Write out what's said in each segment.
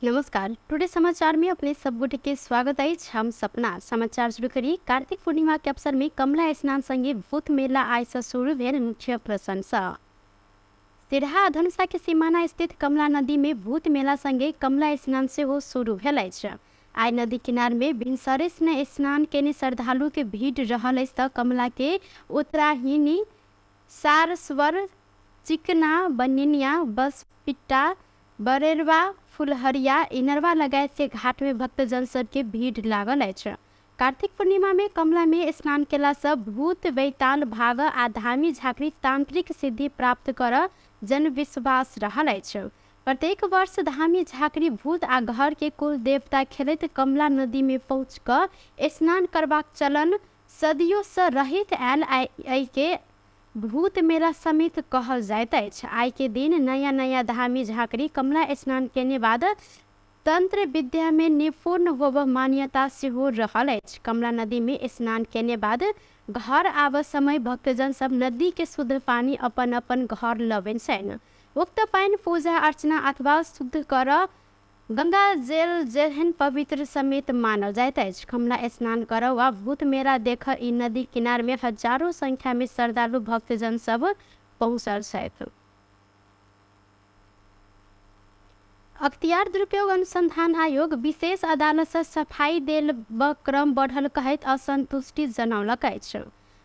नमस्कार। टुडे समाचार में अपने सब गोटे के स्वागत है। हम सपना समाचार शुरू करिए। कार्तिक पूर्णिमा के अवसर में कमला स्नान संगे भूत मेला आज से शुरू भेल मुख्य प्रशंसा। सिरहा धनुषा के सीमाना स्थित कमला नदी में भूत मेला संगे कमला स्नान से हो शुरू भेल अछि। आइ नदी किनार में भिनसरे से स्नान केने श्रद्धालु के भीड़ रहल अछि तऽ कमला के उत्तराहिनी सारस्वर चिकना बनिनिया बसपिट्टा बरेरवा फुलहरिया इनरवा लगायत के घाट में भक्तजन सब के भीड़ लागल अछि। कार्तिक पूर्णिमा में कमला में स्नान केला से भूत बैताल भाग आ धामी झांकरी तांत्रिक सिद्धि प्राप्त कर जन विश्वास रहल अछि। प्रत्येक वर्ष धामी झांकरी भूत आ घर के कुल देवता खेलैत कमला नदी में पहुँच कर स्नान करबाक चलन सदियों से रहित आयल आई के भूत मेला समेत कहल जाइत अछि। आई के दिन नया नया धामी झांकरी कमला स्नान केने बाद तंत्र विद्या में निपुण होब मान्यता सेहो रहल अछि। कमला नदी में स्नान केने बाद घर आब समय भक्तजन सब नदी के शुद्ध पानी अपन अपन घर लबैन छनि। उक्त पानी पूजा अर्चना अथवा शुद्ध कर गंगा जल जेहन पवित्र समेत मानल जाइत अछि। कमला स्नान कर वा भूत मेला देख ई नदी किनार में हजारों संख्या में श्रद्धालु भक्तजन सब पहुंचल छथि। अख्तियार दुरुपयोग अनुसंधान आयोग विशेष अदालत से सफाई देल क्रम बढ़ल कहैत असंतुष्टि जनौलक अछि।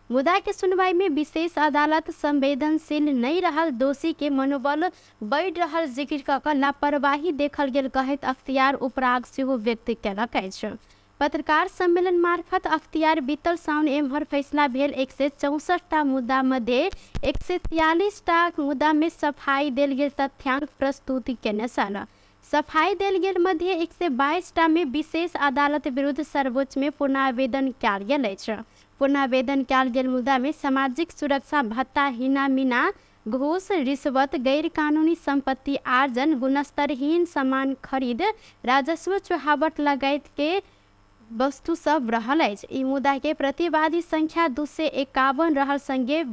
मुद्दा के सुनवाई में विशेष अदालत संवेदनशील नहीं रहल, दोषी के मनोबल बढ़ रहल जिक्र क लापरवाही देखल गेल कहैत अख्तियार उपराग सेहो व्यक्त केलक अछि। पत्रकार सम्मेलन मार्फत अख्तियार बीतल साउन एम्हर फैसला भेल 164 मुद्दा मध्य 143 मुद्दा में सफाई देल गेल तथ्यांक प्रस्तुति केने छल। सफाई देल गेल मध्य 122 में विशेष अदालत विरुद्ध सर्वोच्च में पुनरावेदन कयल गेल अछि। पुनरावेदन कयल गेल मुद्दा में सामाजिक सुरक्षा भत्ता, हिनामिना, घूस, रिश्वत, गैर कानूनी संपत्ति आर्जन, गुणस्तरहीन सामान खरीद, राजस्व चुहावट लगायत के वस्तु सब रहल अछि। ई मुद्दा के प्रतिवादी संख्या 251 रहल संगे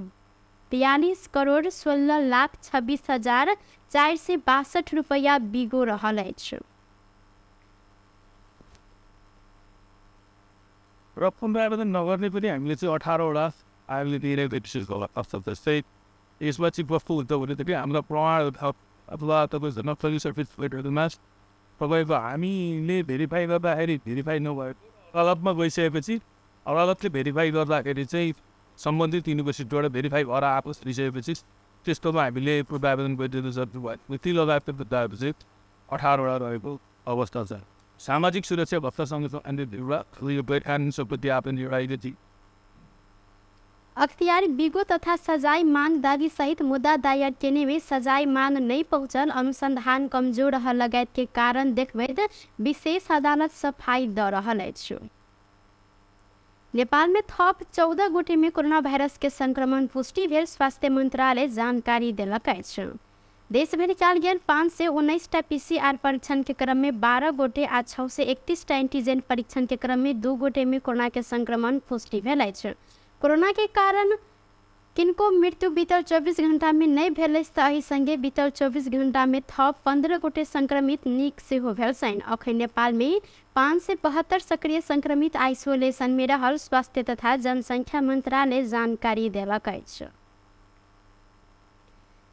42 करोड़ 16 लाख 26 हजार 462 रुपया बिगो रहल अछि। र पुनरावेदन नगर्ने पनि हामीले चाहिँ 18वटा आयोगले दिइरहेको एपिसोडको अवस्था जस्तै यसमा चाहिँ वस्तु हुन्छ भने चाहिँ हाम्रो प्रमाण अथवा तपाईँको नक्सली सर्टिफिकेटहरूमा तपाईँको हामीले भेरिफाई गर्दाखेरि भेरिफाई नभएको अदालतमा गइसकेपछि अदालतले भेरिफाई गर्दाखेरि चाहिँ सम्बन्धित युनिभर्सिटीबाट भेरिफाई भएर आएको दिइसकेपछि त्यस्तोमा हामीले पुनरावेदन गरिदिनु सक्नु भयो। ती लगायतका मुद्दाहरू चाहिँ 18वटा रहेको अवस्था छ। सामाजिक सुरक्षा भत्तासँग सम्पत्ति आपन अख्तियार बिगो तथा सजाई मांग दागी सहित मुद्दा दायर केने में सजाई मांग नहीं पहुंचल, अनुसंधान कमजोर रहल लगायत के कारण देखबैत विशेष अदालत सफाई द रहल अछि। नेपाल में थप 14 गोटे में कोरोना वायरस के संक्रमण पुष्टि भेल, स्वास्थ्य मंत्रालय जानकारी देलक अछि। देश भर कयल गेल 519 PCR परीक्षण के क्रम में 12 गोटे आ 631 एंटीजन परीक्षण के क्रम में 2 गोटे में कोरोना के संक्रमण पुष्टि भेल अछि। कोरोना के कारण किनको मृत्यु बीतल 24 घंटा में नहीं भेल अछि तऽ एहि संगे बीतल 24 घंटा में थप 15 गोटे संक्रमित नीक सेहो भेल छनि। अखन नेपाल में 572 सक्रिय संक्रमित आइसोलेशन में रहल, स्वास्थ्य तथा जनसंख्या मंत्रालय जानकारी देलक अछि।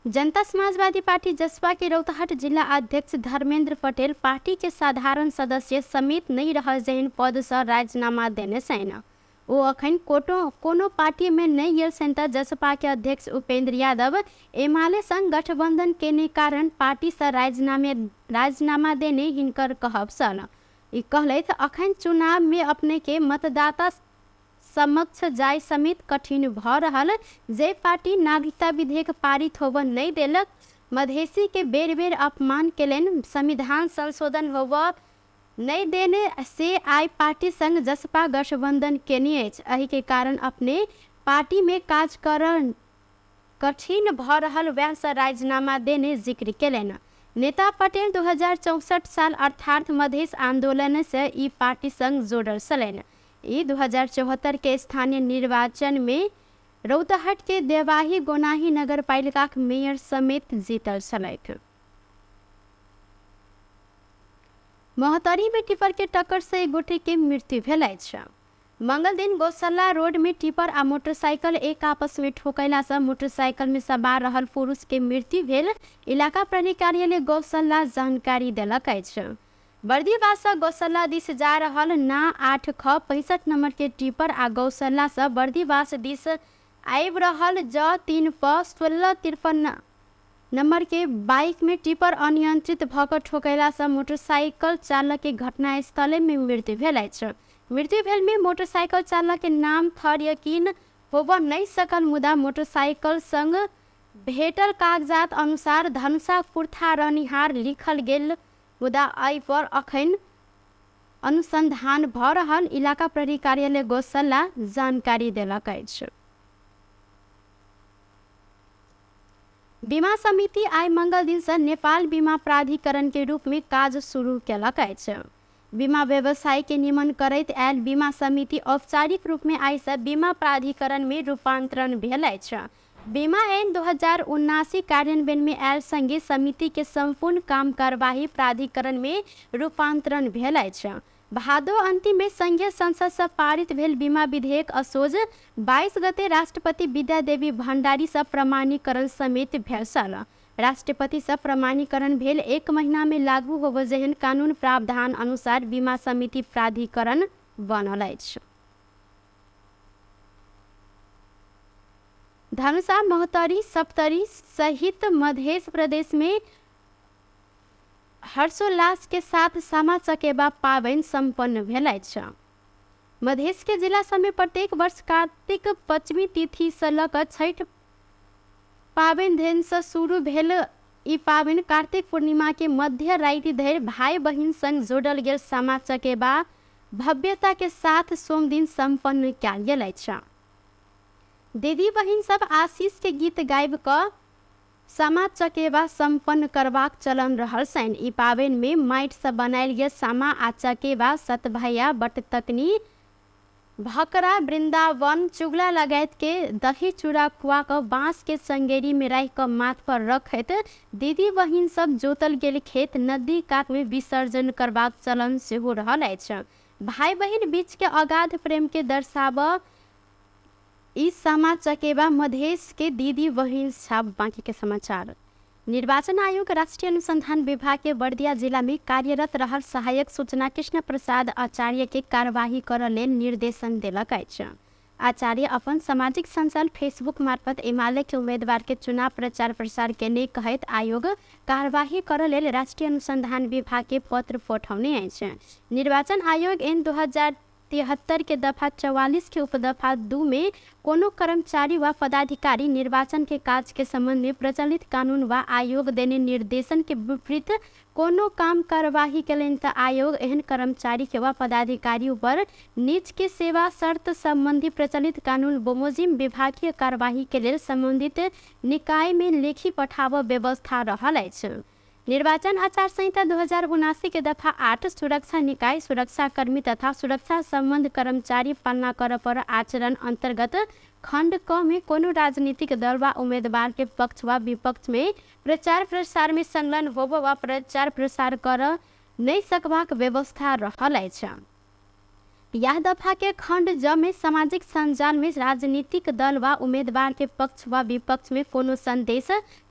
जनता समाजवादी पार्टी जसपा के रौतहट जिला अध्यक्ष धर्मेंद्र पटेल पार्टी के साधारण सदस्य समेत नहीं रहल जेहन पद से राजीनामा देने छनि। वो अखन कोनो पार्टी में नहीं गेल छनि तऽ जसपा के अध्यक्ष उपेंद्र यादव एमाले संग गठबंधन केने कारण पार्टी से राजीनामा देने हिनकर कहब छल। ई कहलथि अखन चुनाव में अपने के मतदाता समक्ष जाय समेत कठिन भ रहल, जे पार्टी नागरिकता विधेयक पारित होब नहीं देलक, मधेसी के बेर बेर अपमान केलनि, संविधान संशोधन होब नहीं देने से आई पार्टी संग जसपा गठबंधन केने अछि। एहि के कारण अपने पार्टी में काज करन कठिन भ रहल, वैह से राजीनामा देने जिक्र केलनि। नेता पटेल 2064 साल अर्थात मधेश आंदोलन से ई पार्टी संग जोड़ल छलनि। ई 2074 के स्थानीय निर्वाचन में रौतहट के देवाही गोनाही नगर पालिका मेयर समेत जीतल छलथि। मोहतरी में टिपर के टक्कर से एक गोटे के मृत्यु भेल अछि। मंगल दिन गौशाला रोड में टिपर आ मोटरसाइकिल एक आपस में ठोकला से मोटरसाइकिल में सवार रहल पुरुष के मृत्यु भेल। इलाका प्रहरी कार्यालय गौशाला जानकारी देलक अछि। बर्दीवास से गौशाला दिस जा रहल ना 8 ख 65 नंबर के टिपर आ गौशाला से बर्दीवास दिस आबि रहल ज 3 प 1653 नंबर के बाइक में टिपर अनियंत्रित भक ठोकला से मोटरसाइकिल चालक के घटनास्थल में मृत्यु भेल अछि। मृत्यु भेल में मोटरसाइकिल चालक के नाम थर यकीन होबऽ नहीं सकल, मुदा मोटरसाइकिल संग भेटल कागजात अनुसार धनुषा पुरथा रहनिहार लिखल गेल, मुदा एहि पर अखन अनुसंधान भ रहल इलाका प्रहरी कार्यालय गौशाला जानकारी देलक अछि। बीमा समिति आइ मंगल दिन से नेपाल बीमा प्राधिकरण के रूप में काज शुरू केलक अछि। बीमा व्यवसाय के नियमन करैत आयल बीमा समिति औपचारिक रूप में आइ से बीमा प्राधिकरण में रूपांतरण भेल अछि। बीमा ऐन 2079 कार्यान्वयन में आयल संगे समिति के संपूर्ण काम कार्यवाही प्राधिकरण में रूपांतरण भेल अछि। भादो अंतिम में संघीय संसद से पारित भेल बीमा विधेयक असोज 22 गते राष्ट्रपति विद्यादेवी भण्डारी से प्रमाणीकरण समेत भेल छल। राष्ट्रपति से प्रमाणीकरण भेल 1 महीना में लागू होबय जेहन कानून प्रावधान अनुसार बीमा समिति प्राधिकरण बनल अछि। धनुषा, मोहतरी, सप्तरी सहित मध्य प्रदेश में हर्षोल्लास के साथ सामा चकेबा पाबनि संपन्न भेल अछि। मध्य के जिला सब में प्रत्येक वर्ष कार्तिक पंचमी तिथि से लक छठ पाबनि दिन से शुरू भेल ई पाबनि कार्तिक पूर्णिमा के मध्य राति धरि भाई बहिन संग जोड़ल गेल सामा चकेबा भव्यता के साथ सोम दिन संपन्न कयल गेल अछि। दीदी बहिन सब आशीष के गीत गाबि क सामा चकेबा संपन्न करबाक चलन रहल छनि। ई पाबनि में माटि से बनायल गेल सामा आ चकेबा सतभैया, बटतकनी, भकरा, वृंदावन, चुगला लगायत के दही चूड़ा खुआ क बांस के चंगेरी में राखि क माथ पर रखैत दीदी बहिन सब जोतल गेल खेत नदी कात में विसर्जन करबाक चलन सेहो रहल अछि। भाई बहिन बीच के अगाध प्रेम के दर्शाव ई सामा चकेबा मधेश के दीदी बहिन छाप। बाकी के समाचार। निर्वाचन आयोग राष्ट्रीय अनुसंधान विभाग के बर्दिया जिला में कार्यरत रहल सहायक सूचना कृष्ण प्रसाद आचार्य के कार्यवाही करऽ लेल निर्देशन देलक अछि। आचार्य अपन सामाजिक संजाल फेसबुक मार्फत एमाले के उम्मीदवार के चुनाव प्रचार प्रसार केने कहैत आयोग कार्यवाही करऽ लेल राष्ट्रीय अनुसंधान विभाग के पत्र पठौने अछि। निर्वाचन आयोग एन 2073 के दफा 44 के उपदफा 2 में कोनो कर्मचारी व पदाधिकारी निर्वाचन के काज के संबंध में प्रचलित कानून व आयोग देने निर्देशन के विपरीत कोनो काम कार्यवाही केलनि त आयोग एहन कर्मचारी के व पदाधिकारी पर नीच के सेवा शर्त संबंधी प्रचलित कानून बमोजिम विभागीय कार्यवाही के लेल संबंधित निकाय में लेखी पठाव व्यवस्था रहल अछि। निर्वाचन आचार संहिता 2079 के दफा 8 सुरक्षा निकाय, सुरक्षा कर्मी तथा सुरक्षा संबंध कर्मचारी पालना कर पर आचरण अंतर्गत खंड क में कोनो राजनीतिक दल व उम्मीदवार के पक्ष व विपक्ष में प्रचार प्रसार में संलग्न होब व प्रचार प्रसार कर नहीं सकबाक व्यवस्था रहल अछि। यह दफा के खंड ज में सामाजिक संजाल में राजनीतिक दल व उम्मीदवार के पक्ष व विपक्ष में कोनो संदेश,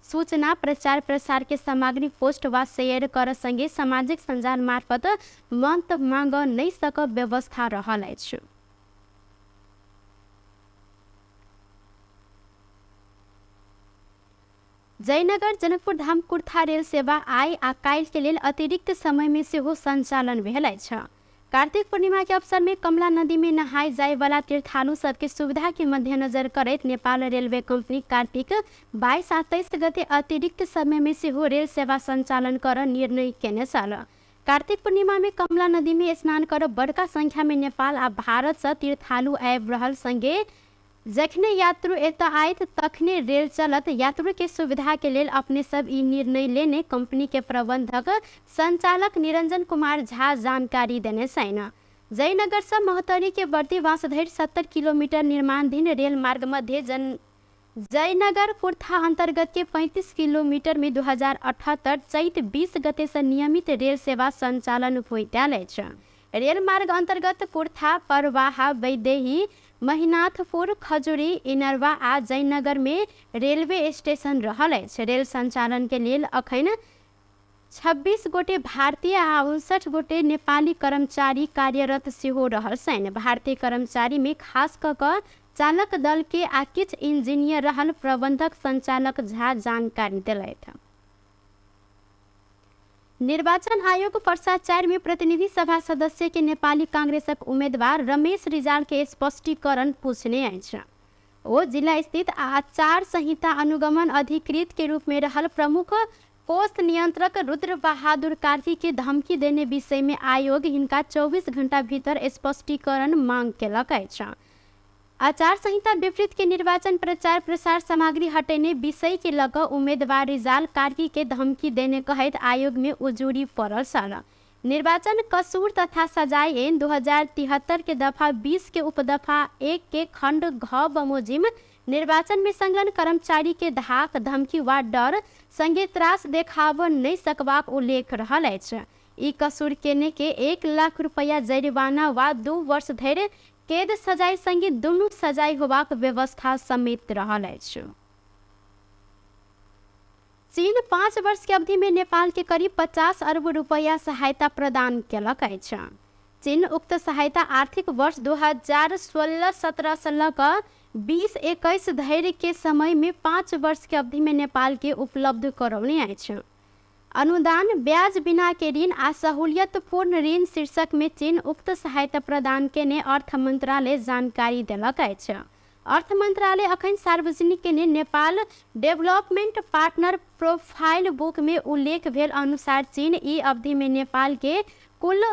सूचना, प्रचार प्रसार के सामग्री पोस्ट व शेयर कर संगे सामाजिक संजाल मार्फत मत मांग नहीं सक व्यवस्था रहल अछि। जयनगर जनकपुर धाम कुर्था रेल सेवा आइ आ काल्हि के लेल अतिरिक्त समय में सेहो संचालन भेल अछि। कार्तिक पूर्णिमा के अवसर में कमला नदी में नहाय जाय वाला तीर्थालु सबके सुविधा के मद्देनजर करैत नेपाल रेलवे कंपनी कार्तिक 22 आ 23 गते अतिरिक्त समय में सेहो रेल सेवा संचालन कर निर्णय केने छल। कार्तिक पूर्णिमा में कमला नदी में स्नान कर बड़का संख्या में नेपाल आ भारत से तीर्थालु आबि रहल संगे जखने यात्रु एतऽ आयत तखने रेल चलत। यात्रु के सुविधा के लेल अपने सब ई निर्णय लेने कंपनी के प्रबंधक संचालक निरंजन कुमार झा जानकारी देने छनि। जयनगर से मोहतरी के बर्दीवास धरि 70 किलोमीटर निर्माणाधीन रेल मार्ग मध्य जयनगर कुर्था अंतर्गत के 35 किलोमीटर में 2078 चैत 20 गते से नियमित रेल सेवा संचालन होइताले छ। रेल मार्ग अंतर्गत कुर्था, परवाहा, वैदेही, महिनाथपुर, खजुरी, इनरवा आ जयनगर में रेलवे स्टेशन रहल अछि। रेल संचालन के लेल अखन 26 गोटे भारतीय आ 59 गोटे नेपाली कर्मचारी कार्यरत सेहो रहल छन्। भारतीय कर्मचारी में खास कऽ चालक दल के आ किछ इंजीनियर रहल प्रबंधक संचालक झा जानकारी दिलथि। निर्वाचन आयोग पर्सा 4 में प्रतिनिधि सभा सदस्य के नेपाली कांग्रेसक उम्मीदवार रमेश रिजाल के स्पष्टीकरण पूछने अछि। ओ जिला स्थित आचार संहिता अनुगमन अधिकृत के रूप में रहल प्रमुख पोस्ट नियंत्रक रुद्र बहादुर कार्की के धमकी देने विषय में आयोग हिनका 24 घंटा भीतर स्पष्टीकरण मांग केलक अछि। आचार संहिता विपरीत के निर्वाचन प्रचार प्रसार सामग्री हटेने विषय के लकर उम्मीदवार रिजाल कार्की के धमकी देने कहत आयोग में उजूरी पड़ल छल। निर्वाचन कसूर तथा सजाए ऐन 2073 के दफा 20 के उपदफा 1 के खंड घ बमोजिम निर्वाचन में संलग्न कर्मचारी के धाक, धमकी वा डर संगे त्रास देखाब नहीं सकबाक उल्लेख रहल अछि। ई कसूर केने के 1 लाख रुपया जरिमाना वा 2 वर्ष धरि कैद सजाय संगे दुनू सजाय होबाक व्यवस्था समेत रहल अछि। चीन 5 वर्ष के अवधि में नेपाल के करीब 50 अरब रुपया सहायता प्रदान केलक अछि। चीन उक्त सहायता आर्थिक वर्ष 2016-17 से लकर 2021 धरि के समय में 5 वर्ष के अवधि में नेपाल के उपलब्ध करौने अछि। अनुदान, ब्याज बिना के ऋण आ सहूलियतपूर्ण ऋण शीर्षक में चीन उक्त सहायता प्रदान केने अर्थ मंत्रालय जानकारी देलक अछि। अर्थ मंत्रालय अखन सार्वजनिक केने Nepal development partner profile book में उल्लेख भेल अनुसार चीन ई अवधि में नेपाल के कुल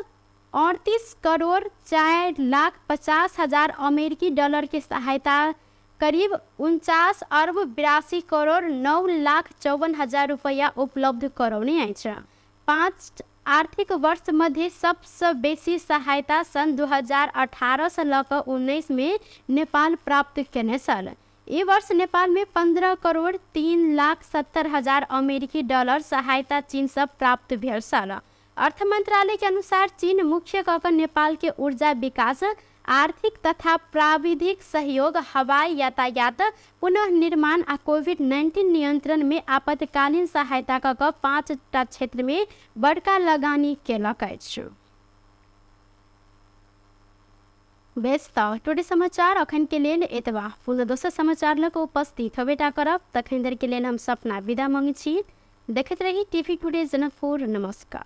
38 करोड़ 4,50,000 अमेरिकी डॉलर के सहायता करीब 49 अरब 82 करोड़ 9,54,000 रुपया उपलब्ध करौने अछि। 5 आर्थिक वर्ष मध्य सबसे बेसी सहायता सन 2018 से लकर 19 में नेपाल प्राप्त केने छल। ई वर्ष नेपाल में 15 करोड़ 3,70,000 अमेरिकी डॉलर सहायता चीन से प्राप्त भेल छल। अर्थ मंत्रालय के अनुसार चीन मुख्य कऽ नेपाल के ऊर्जा विकास, आर्थिक तथा प्राविधिक सहयोग, हवाई यातायात, पुनः निर्माण आ कोविड-19 नियंत्रण में आपातकालीन सहायता कऽ 5टा क्षेत्र में बड़का लगानी केलक अछि। बेस्त टुडे समाचार अखन के लेल एतबा। पुनः दोसर समाचार लऽ उपस्थित होबेटा करब। तखन धरि के लेल हम सपना विदा मांगै छी। देखैत रही टीवी टुडे जनकपुर। नमस्कार।